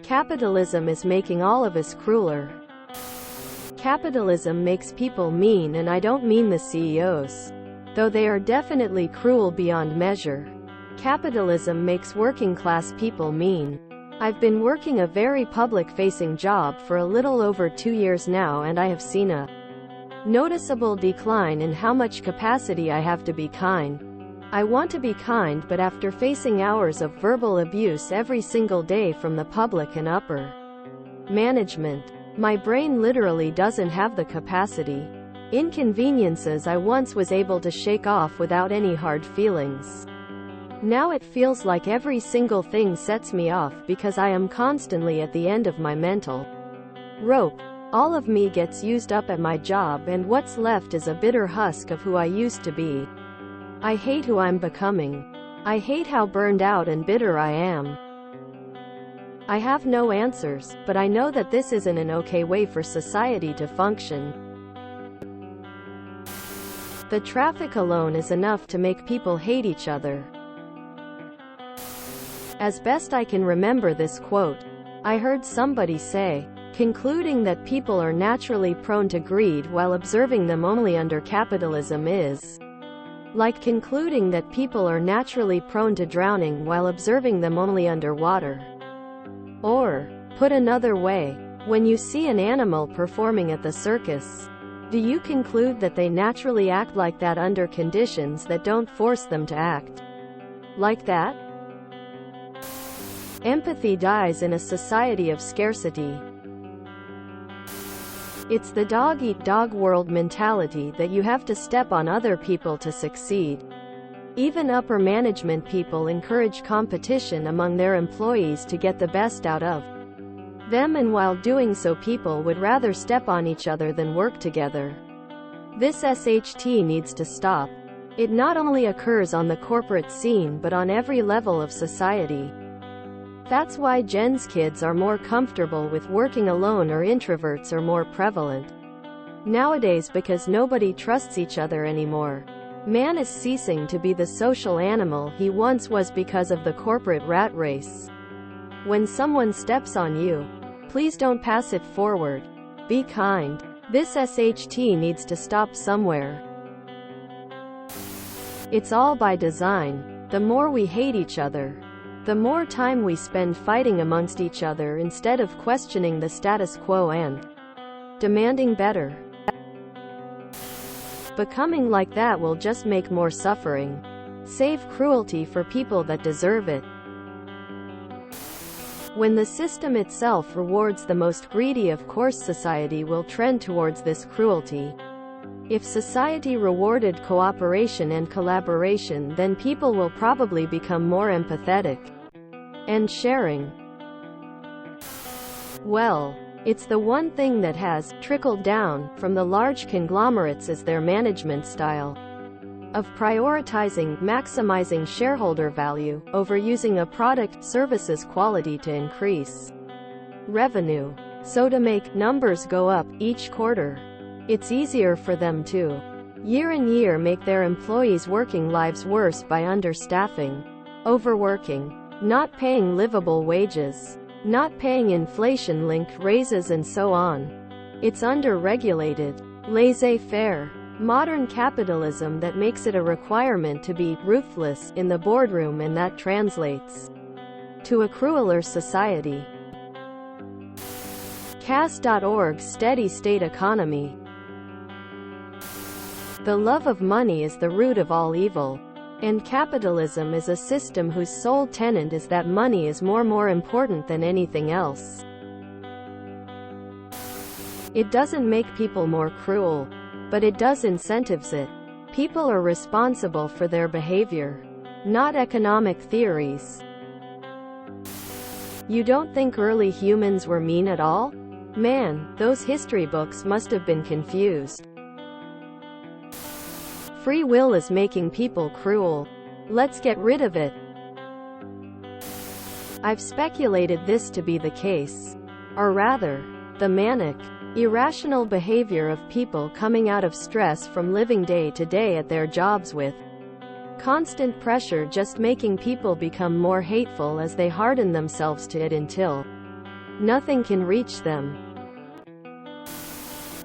Capitalism is making all of us crueler. Capitalism makes people mean, and I don't mean the CEOs. Though they are definitely cruel beyond measure. Capitalism makes working-class people mean. I've been working a very public-facing job for a little over 2 years now, and I have seen a noticeable decline in how much capacity I have to be kind. I want to be kind, but after facing hours of verbal abuse every single day from the public and upper management, my brain literally doesn't have the capacity. Inconveniences I once was able to shake off without any hard feelings. Now it feels like every single thing sets me off because I am constantly at the end of my mental rope. All of me gets used up at my job, and what's left is a bitter husk of who I used to be. I hate who I'm becoming. I hate how burned out and bitter I am. I have no answers, but I know that this isn't an okay way for society to function. The traffic alone is enough to make people hate each other. As best I can remember this quote, I heard somebody say, concluding that people are naturally prone to greed while observing them only under capitalism is like concluding that people are naturally prone to drowning while observing them only underwater. Or, put another way, when you see an animal performing at the circus, do you conclude that they naturally act like that under conditions that don't force them to act like that? Empathy dies in a society of scarcity. It's the dog-eat-dog world mentality that you have to step on other people to succeed. Even upper management people encourage competition among their employees to get the best out of them, and while doing so people would rather step on each other than work together. This SHT needs to stop. It not only occurs on the corporate scene but on every level of society. That's why Gen's kids are more comfortable with working alone, or introverts are more prevalent nowadays because nobody trusts each other anymore. Man is ceasing to be the social animal he once was because of the corporate rat race. When someone steps on you, please don't pass it forward. Be kind. This SHT needs to stop somewhere. It's all by design. The more we hate each other, the more time we spend fighting amongst each other instead of questioning the status quo and demanding better. Becoming like that will just make more suffering. Save cruelty for people that deserve it. When the system itself rewards the most greedy, of course society will trend towards this cruelty. If society rewarded cooperation and collaboration, then people will probably become more empathetic and sharing. Well, it's the one thing that has trickled down from the large conglomerates is their management style of prioritizing, maximizing shareholder value, over using a product, service's quality to increase revenue. So to make numbers go up each quarter, it's easier for them to year in year make their employees' working lives worse by understaffing, overworking, not paying livable wages, not paying inflation-linked raises, and so on. It's under-regulated, laissez-faire, modern capitalism that makes it a requirement to be ruthless in the boardroom, and that translates to a crueler society. Cas.org Steady State Economy. The love of money is the root of all evil. And capitalism is a system whose sole tenet is that money is more important than anything else. It doesn't make people more cruel, but it does incentives it. People are responsible for their behavior, not economic theories. You don't think early humans were mean at all? Man, those history books must have been confused. Free will is making people cruel. Let's get rid of it. I've speculated this to be the case. Or rather, the manic, irrational behavior of people coming out of stress from living day to day at their jobs with constant pressure, just making people become more hateful as they harden themselves to it until Nothing can reach them.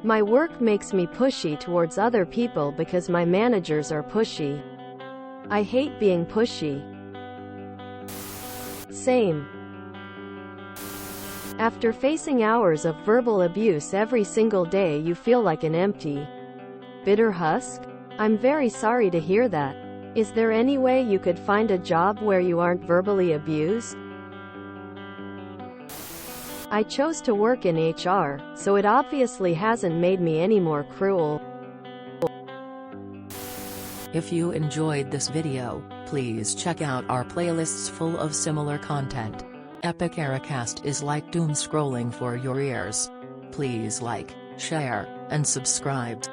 My work makes me pushy towards other people because my managers are pushy. I hate being pushy. Same. After facing hours of verbal abuse every single day, you feel like an empty, bitter husk? I'm very sorry to hear that. Is there any way you could find a job where you aren't verbally abused? I chose to work in HR, so it obviously hasn't made me any more cruel. If you enjoyed this video, please check out our playlists full of similar content. Epic Ericast is like doom scrolling for your ears. Please like, share, and subscribe.